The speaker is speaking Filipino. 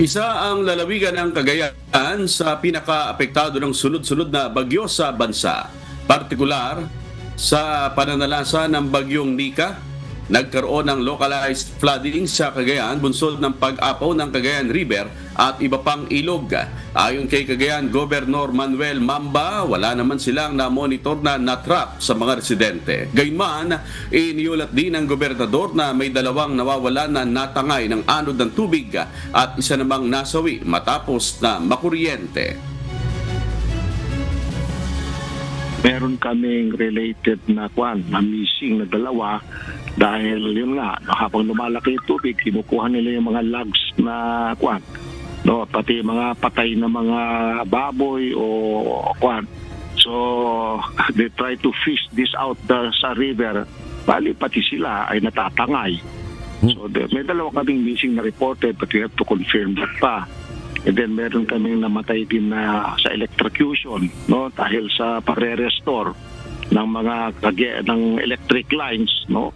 Isa ang lalawigan ng Cagayan sa pinaka-apektado ng sunod-sunod na bagyo sa bansa. Partikular sa pananalasa ng bagyong Nika, nagkaroon ng localized flooding sa Cagayan bunsod ng pag-apaw ng Cagayan River at iba pang ilog. Ayon kay Cagayan Governor Manuel Mamba, wala naman silang na-monitor na natrap sa mga residente. Gayunman, iniulat din ng gobernador na may dalawang nawawalan na natangay ng anod ng tubig at isa namang nasawi matapos na makuryente. Meron kaming related na missing na dalawa dahil yun nga, habang lumalaki yung tubig, kinukuha nila yung mga logs na no, pati mga patay na mga baboy o So, they try to fish this out sa river, bali pati sila ay natatangay. So, may dalawa kaming missing na reported but we have to confirm that pa. And then meron kaming namatay din na sa electrocution, no, dahil sa pare-restore ng mga ng electric lines, no.